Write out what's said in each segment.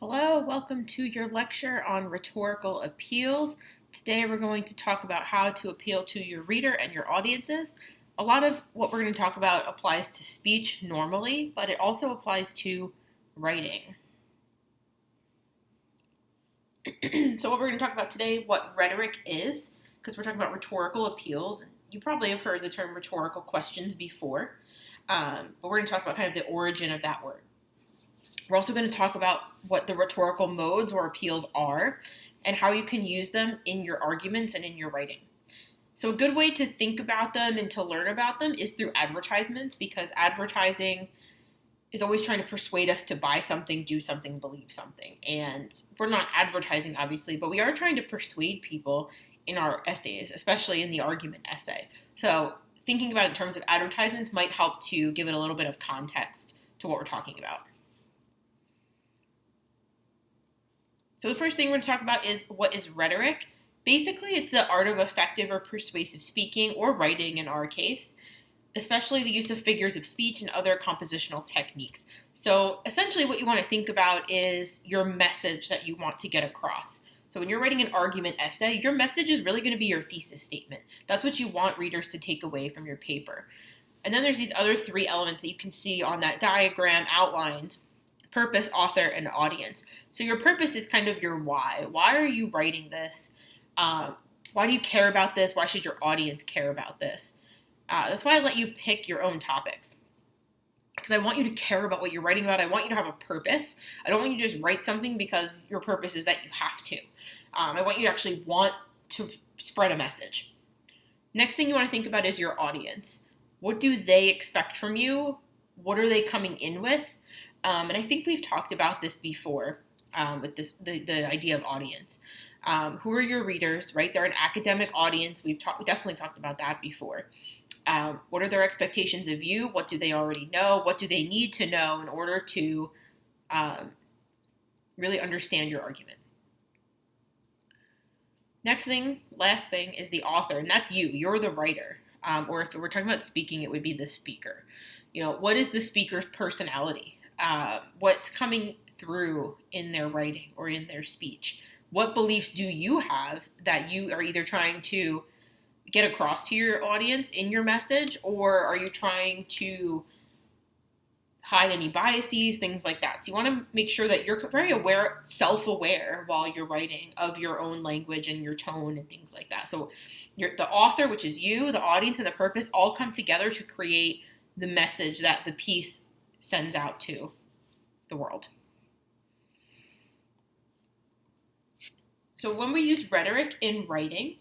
Hello, welcome to your lecture on rhetorical appeals. Today we're going to talk about how to appeal to your reader and your audiences. A lot of what we're going to talk about applies to speech normally, but it also applies to writing. So what we're going to talk about today, what rhetoric is, because we're talking about rhetorical appeals. And you probably have heard the term rhetorical questions before, but we're going to talk about kind of the origin of that word. We're also going to talk about what the rhetorical modes or appeals are and how you can use them in your arguments and in your writing. So a good way to think about them and to learn about them is through advertisements, because advertising is always trying to persuade us to buy something, do something, believe something. And we're not advertising, obviously, but we are trying to persuade people in our essays, especially in the argument essay. So thinking about it in terms of advertisements might help to give it a little bit of context to what we're talking about. So the first thing we're going to talk about is what is rhetoric. Basically, it's the art of effective or persuasive speaking or writing in our case, especially the use of figures of speech and other compositional techniques. So essentially what you want to think about is your message that you want to get across. So when you're writing an argument essay, your message is really going to be your thesis statement. That's what you want readers to take away from your paper. And then there's these other three elements that you can see on that diagram outlined: purpose, author, and audience. So your purpose is kind of your why. Why are you writing this? Why do you care about this? Why should your audience care about this? That's why I let you pick your own topics, because I want you to care about what you're writing about. I want you to have a purpose. I don't want you to just write something because your purpose is that you have to. I want you to actually want to spread a message. Next thing you want to think about is your audience. What do they expect from you? What are they coming in with? And I think we've talked about this before with the idea of audience. Who are your readers, right? They're an academic audience. We've definitely talked about that before. What are their expectations of you? What do they already know? What do they need to know in order to really understand your argument? Last thing is the author, and that's you. You're the writer. Or if we're talking about speaking, it would be the speaker. What is the speaker's personality? What's coming through in their writing or in their speech? What beliefs do you have that you are either trying to get across to your audience in your message, or are you trying to hide any biases, things like that? So you want to make sure that you're very aware, self-aware while you're writing of your own language and your tone and things like that. So the author, which is you, the audience, and the purpose all come together to create the message that the piece sends out to the world. So when we use rhetoric in writing,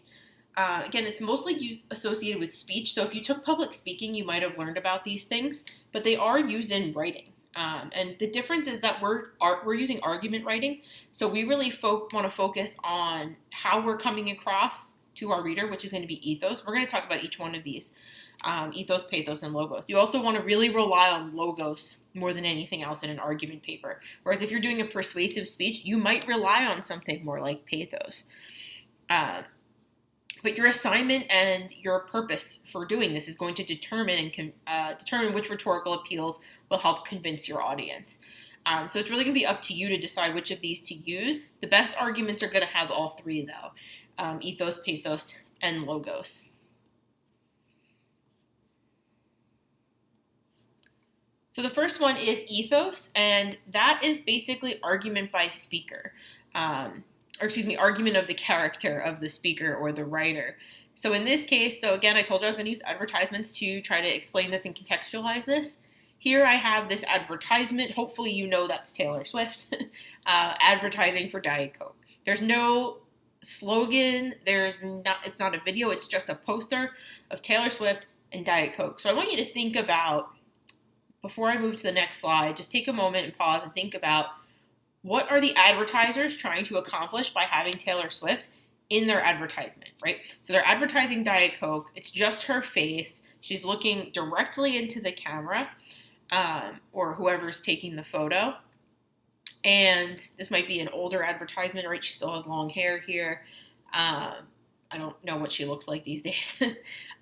again, it's mostly associated with speech. So if you took public speaking, you might have learned about these things, but they are used in writing. And the difference is that we're using argument writing. So we really want to focus on how we're coming across to our reader, which is going to be ethos. We're going to talk about each one of these. Ethos, pathos, and logos. You also want to really rely on logos more than anything else in an argument paper. Whereas if you're doing a persuasive speech, you might rely on something more like pathos. But your assignment and your purpose for doing this is going to determine which rhetorical appeals will help convince your audience. So it's really going to be up to you to decide which of these to use. The best arguments are going to have all three, though: ethos, pathos, and logos. So the first one is ethos, and that is basically argument by speaker. Argument of the character of the speaker or the writer. So in this case, again, I told you I was going to use advertisements to try to explain this and contextualize this. Here I have this advertisement. Hopefully you know that's Taylor Swift advertising for Diet Coke. There's no slogan. It's not a video. It's just a poster of Taylor Swift and Diet Coke. So I want you to think about, before I move to the next slide, just take a moment and pause and think about, what are the advertisers trying to accomplish by having Taylor Swift in their advertisement, right? So they're advertising Diet Coke. It's just her face. She's looking directly into the camera, or whoever's taking the photo. And this might be an older advertisement, right? She still has long hair here. I don't know what she looks like these days.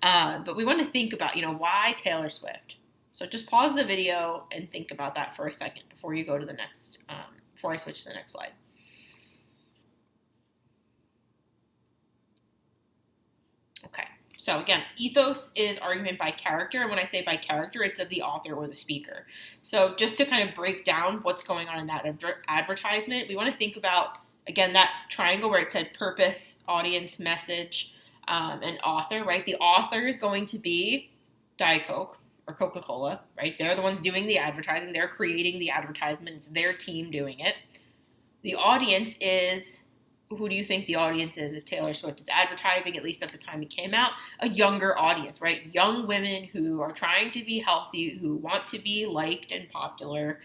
But we want to think about, why Taylor Swift? So just pause the video and think about that for a second before you go to the next before I switch to the next slide. Okay, so again, ethos is argument by character, and when I say by character, it's of the author or the speaker. So just to kind of break down what's going on in that advertisement, we want to think about, again, that triangle where it said purpose, audience, message, and author, right? The author is going to be Diet Coke or Coca-Cola, right? They're the ones doing the advertising. They're creating the advertisement. It's their team doing it. The audience is, who do you think the audience is if Taylor Swift is advertising, at least at the time it came out? A younger audience, right? Young women who are trying to be healthy, who want to be liked and popular.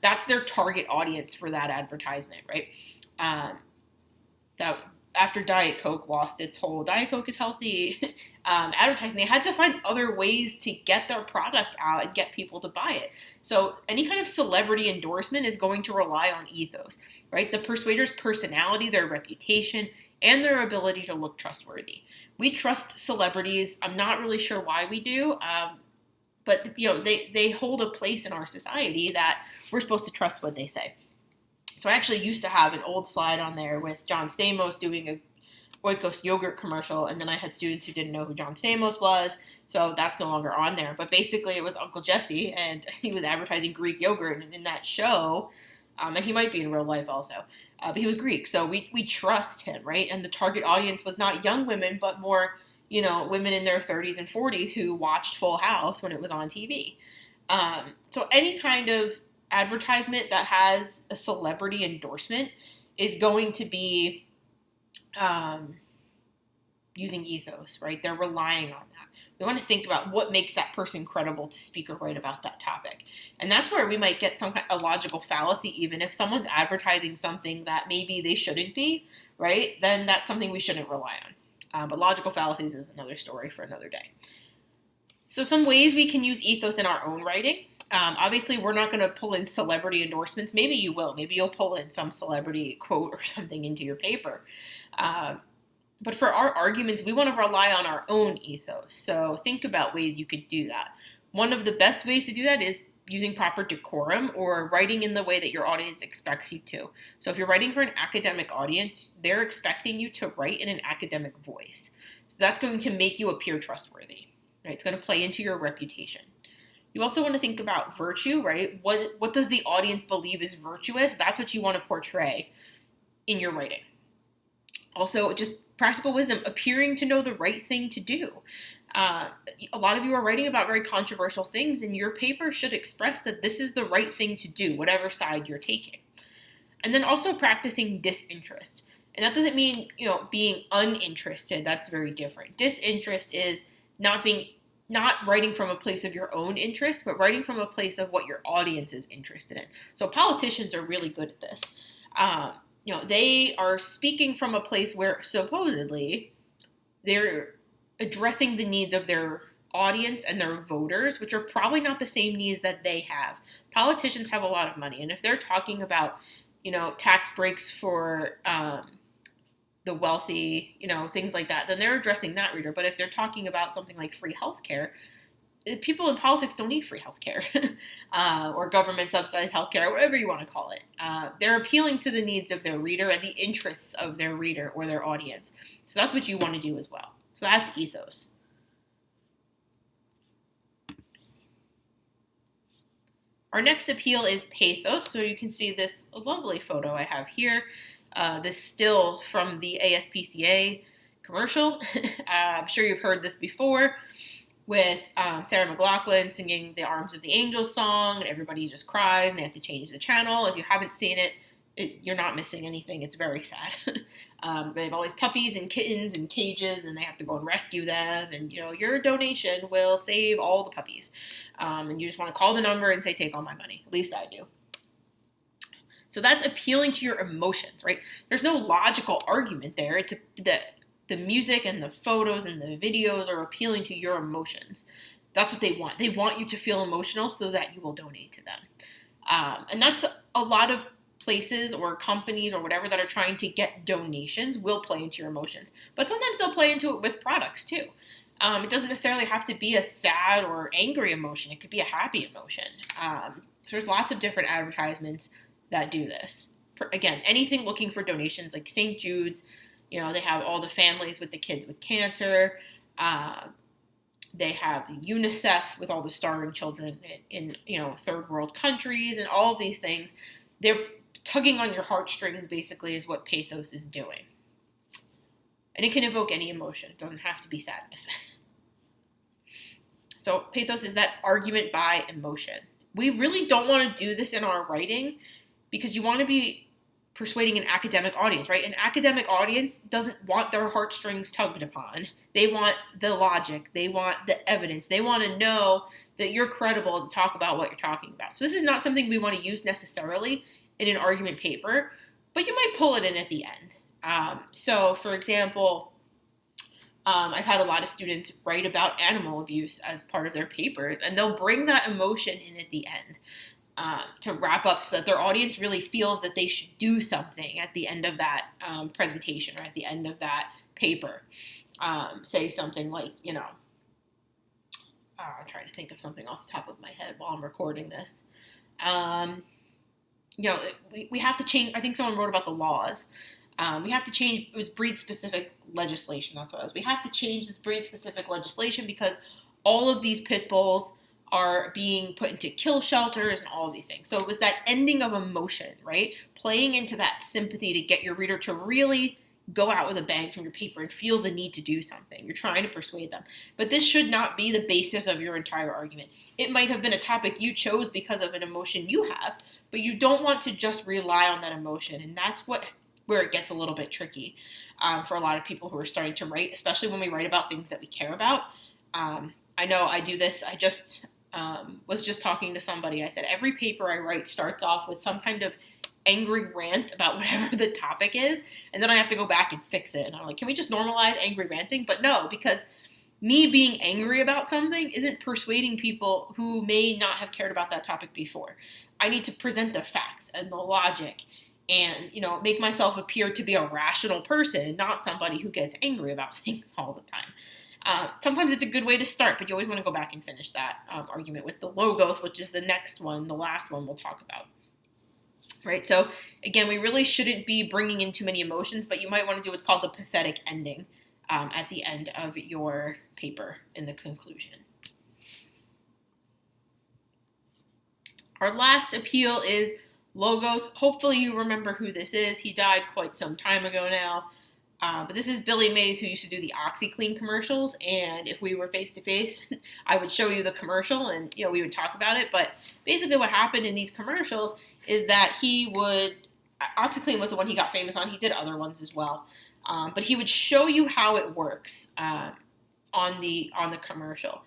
That's their target audience for that advertisement, right? That after Diet Coke lost its whole Diet Coke is healthy advertising, they had to find other ways to get their product out and get people to buy it. So any kind of celebrity endorsement is going to rely on ethos, right? The persuader's personality, their reputation, and their ability to look trustworthy. We trust celebrities. I'm not really sure why we do, but they hold a place in our society that we're supposed to trust what they say. So I actually used to have an old slide on there with John Stamos doing a Oikos yogurt commercial, and then I had students who didn't know who John Stamos was, so that's no longer on there. But basically it was Uncle Jesse, and he was advertising Greek yogurt in that show, and he might be in real life also, but he was Greek, so we trust him, right? And the target audience was not young women, but more, women in their 30s and 40s who watched Full House when it was on TV. So any kind of advertisement that has a celebrity endorsement is going to be using ethos, right? They're relying on that. We want to think about what makes that person credible to speak or write about that topic. And that's where we might get a logical fallacy, even if someone's advertising something that maybe they shouldn't be, right? Then that's something we shouldn't rely on. But logical fallacies is another story for another day. So some ways we can use ethos in our own writing. Obviously, we're not going to pull in celebrity endorsements. Maybe you will. Maybe you'll pull in some celebrity quote or something into your paper. But for our arguments, we want to rely on our own ethos. So think about ways you could do that. One of the best ways to do that is using proper decorum or writing in the way that your audience expects you to. So if you're writing for an academic audience, they're expecting you to write in an academic voice. So that's going to make you appear trustworthy. Right? It's going to play into your reputation. You also want to think about virtue, right? What does the audience believe is virtuous? That's what you want to portray in your writing. Also, just practical wisdom, appearing to know the right thing to do. A lot of you are writing about very controversial things, and your paper should express that this is the right thing to do, whatever side you're taking. And then also practicing disinterest. And that doesn't mean, being uninterested. That's very different. Disinterest is not writing from a place of your own interest, but writing from a place of what your audience is interested in. So politicians are really good at this. They are speaking from a place where supposedly they're addressing the needs of their audience and their voters, which are probably not the same needs that they have. Politicians have a lot of money, and if they're talking about, tax breaks for the wealthy, things like that, then they're addressing that reader. But if they're talking about something like free healthcare, people in politics don't need free healthcare or government subsidized healthcare, or whatever you want to call it. They're appealing to the needs of their reader and the interests of their reader or their audience. So that's what you want to do as well. So that's ethos. Our next appeal is pathos. So you can see this lovely photo I have here. This still from the ASPCA commercial. I'm sure you've heard this before with Sarah McLachlan singing the Arms of the Angels song, and everybody just cries and they have to change the channel. If you haven't seen it, you're not missing anything. It's very sad. They have all these puppies and kittens in cages, and they have to go and rescue them. And, your donation will save all the puppies. And you just want to call the number and say, take all my money. At least I do. So that's appealing to your emotions, right? There's no logical argument there. It's the music and the photos and the videos are appealing to your emotions. That's what they want. They want you to feel emotional so that you will donate to them. And that's a lot of places or companies or whatever that are trying to get donations will play into your emotions. But sometimes they'll play into it with products too. It doesn't necessarily have to be a sad or angry emotion. It could be a happy emotion. There's lots of different advertisements that do this. Again, anything looking for donations, like St. Jude's, they have all the families with the kids with cancer. They have UNICEF with all the starving children in third world countries, and all of these things. They're tugging on your heartstrings, basically, is what pathos is doing. And it can evoke any emotion. It doesn't have to be sadness. So pathos is that argument by emotion. We really don't want to do this in our writing because you want to be persuading an academic audience, right? An academic audience doesn't want their heartstrings tugged upon. They want the logic. They want the evidence. They want to know that you're credible to talk about what you're talking about. So this is not something we want to use necessarily in an argument paper, but you might pull it in at the end. So, for example, I've had a lot of students write about animal abuse as part of their papers, and they'll bring that emotion in at the end to wrap up so that their audience really feels that they should do something at the end of that presentation or at the end of that paper. Say something like, I'm trying to think of something off the top of my head while I'm recording this. We have to change. I think someone wrote about the laws. We have to change. It was breed-specific legislation. That's what it was. We have to change this breed-specific legislation because all of these pit bulls are being put into kill shelters and all of these things. So it was that ending of emotion, right? Playing into that sympathy to get your reader to really go out with a bang from your paper and feel the need to do something. You're trying to persuade them. But this should not be the basis of your entire argument. It might have been a topic you chose because of an emotion you have, but you don't want to just rely on that emotion. And that's where it gets a little bit tricky for a lot of people who are starting to write, especially when we write about things that we care about. I know I do this. I was just talking to somebody. I said, every paper I write starts off with some kind of angry rant about whatever the topic is, and then I have to go back and fix it. And I'm like, can we just normalize angry ranting? But no, because me being angry about something isn't persuading people who may not have cared about that topic before. I need to present the facts and the logic and, make myself appear to be a rational person, not somebody who gets angry about things all the time. Sometimes it's a good way to start, but you always want to go back and finish that argument with the logos, which is the next one, the last one we'll talk about. Right? So, again, we really shouldn't be bringing in too many emotions, but you might want to do what's called the pathetic ending at the end of your paper in the conclusion. Our last appeal is logos. Hopefully you remember who this is. He died quite some time ago now. But this is Billy Mays, who used to do the OxyClean commercials, and if we were face-to-face, I would show you the commercial, and, we would talk about it. But basically what happened in these commercials is that OxyClean was the one he got famous on. He did other ones as well. But he would show you how it works on the commercial.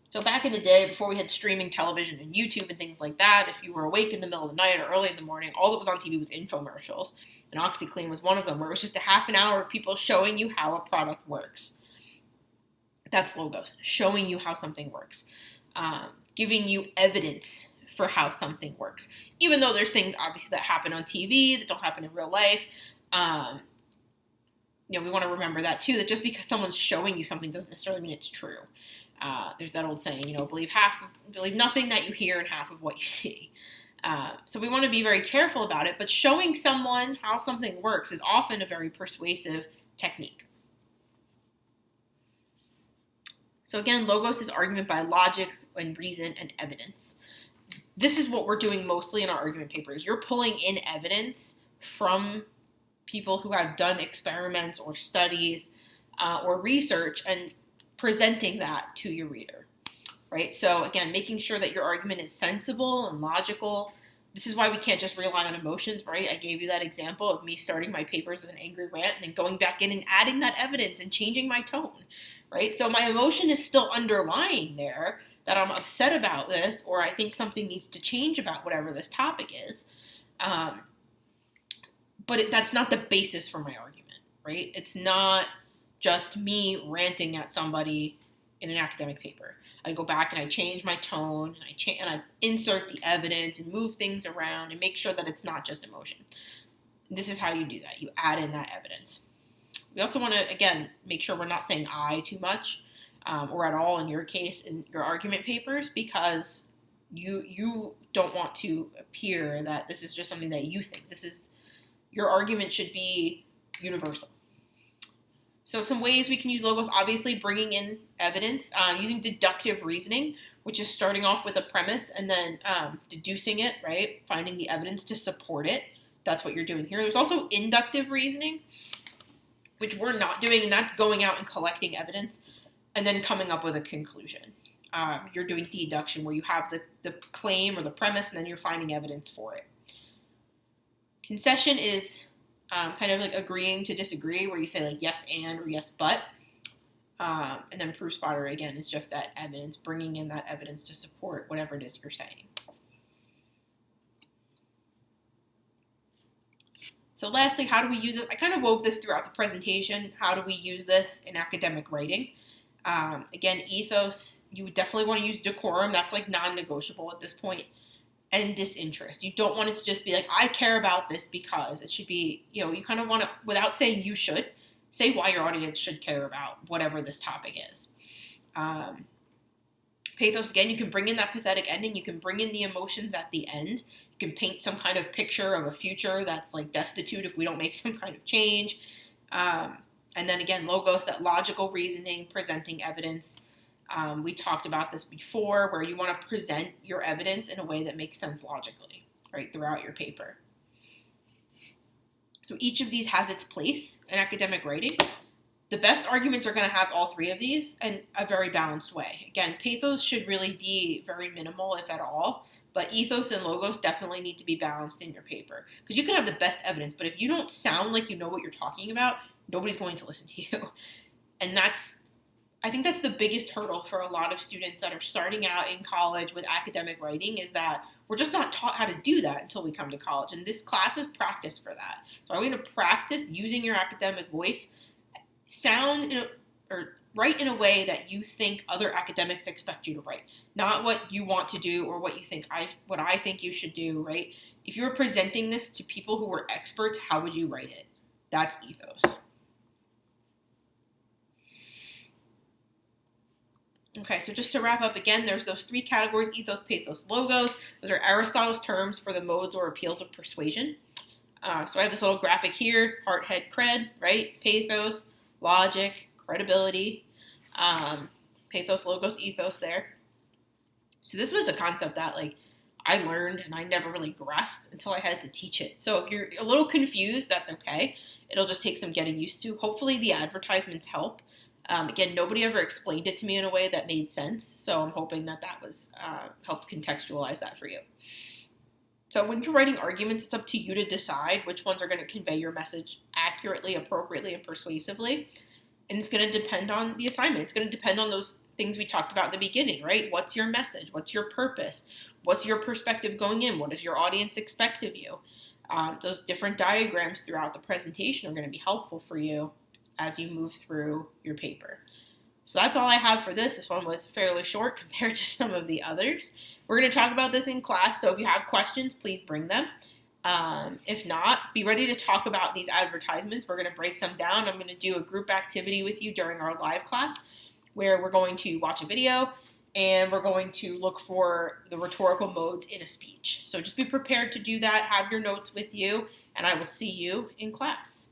So back in the day, before we had streaming television and YouTube and things like that, if you were awake in the middle of the night or early in the morning, all that was on TV was infomercials. And OxyClean was one of them, where it was just a half an hour of people showing you how a product works. That's logos, showing you how something works, giving you evidence for how something works. Even though there's things, obviously, that happen on TV that don't happen in real life. We want to remember that, too, that just because someone's showing you something doesn't necessarily mean it's true. There's that old saying, believe nothing that you hear and half of what you see. So we want to be very careful about it, but showing someone how something works is often a very persuasive technique. So again, logos is argument by logic and reason and evidence. This is what we're doing mostly in our argument papers. You're pulling in evidence from people who have done experiments or studies or research and presenting that to your reader. Right? So again, making sure that your argument is sensible and logical. This is why we can't just rely on emotions, right? I gave you that example of me starting my papers with an angry rant and then going back in and adding that evidence and changing my tone, right? So my emotion is still underlying there, that I'm upset about this, or I think something needs to change about whatever this topic is. But that's not the basis for my argument, right? It's not just me ranting at somebody in an academic paper. I go back and I change my tone, and I insert the evidence and move things around and make sure that it's not just emotion. This is how you do that. You add in that evidence. We also want to, again, make sure we're not saying I too much or at all in your case in your argument papers, because You don't want to appear that this is just something that you think. Your argument should be universal. So some ways we can use logos, obviously bringing in evidence, using deductive reasoning, which is starting off with a premise and then deducing it, right? Finding the evidence to support it. That's what you're doing here. There's also inductive reasoning, which we're not doing, and that's going out and collecting evidence and then coming up with a conclusion. You're doing deduction, where you have the claim or the premise, and then you're finding evidence for it. Concession is kind of like agreeing to disagree, where you say like yes and or yes but. And then proof spotter, again, is just that evidence, bringing in that evidence to support whatever it is you're saying. So lastly, how do we use this? I kind of wove this throughout the presentation. How do we use this in academic writing? Again, ethos, you would definitely want to use decorum. That's like non-negotiable at this point. And disinterest. You don't want it to just be like, I care about this because. It should be, you kind of want to, without saying you should, say why your audience should care about whatever this topic is. Pathos, again, you can bring in that pathetic ending. You can bring in the emotions at the end. You can paint some kind of picture of a future that's like destitute if we don't make some kind of change. And then again, logos, that logical reasoning, presenting evidence. We talked about this before, where you want to present your evidence in a way that makes sense logically, right, throughout your paper. So each of these has its place in academic writing. The best arguments are going to have all three of these in a very balanced way. Again, pathos should really be very minimal, if at all, but ethos and logos definitely need to be balanced in your paper. Because you can have the best evidence, but if you don't sound like you know what you're talking about, nobody's going to listen to you. And I think that's the biggest hurdle for a lot of students that are starting out in college with academic writing, is that we're just not taught how to do that until we come to college. And this class is practice for that. So I'm going to practice using your academic voice, write in a way that you think other academics expect you to write, not what you want to do or what I think you should do, right? If you were presenting this to people who were experts, how would you write it? That's ethos. Okay, so just to wrap up again, there's those three categories: ethos, pathos, logos. Those are Aristotle's terms for the modes or appeals of persuasion. So I have this little graphic here: heart, head, cred, right? Pathos, logic, credibility. Pathos, logos, ethos there. So this was a concept that I learned and I never really grasped until I had to teach it. So if you're a little confused, that's okay. It'll just take some getting used to. Hopefully the advertisements help. Again, nobody ever explained it to me in a way that made sense, so I'm hoping that was helped contextualize that for you. So when you're writing arguments, it's up to you to decide which ones are going to convey your message accurately, appropriately, and persuasively. And it's going to depend on the assignment. It's going to depend on those things we talked about in the beginning, right? What's your message? What's your purpose? What's your perspective going in? What does your audience expect of you? Those different diagrams throughout the presentation are going to be helpful for you as you move through your paper. So that's all I have for this. This one was fairly short compared to some of the others. We're going to talk about this in class, so if you have questions, please bring them. If not, be ready to talk about these advertisements. We're going to break some down. I'm going to do a group activity with you during our live class, where we're going to watch a video and we're going to look for the rhetorical modes in a speech. So just be prepared to do that. Have your notes with you, and I will see you in class.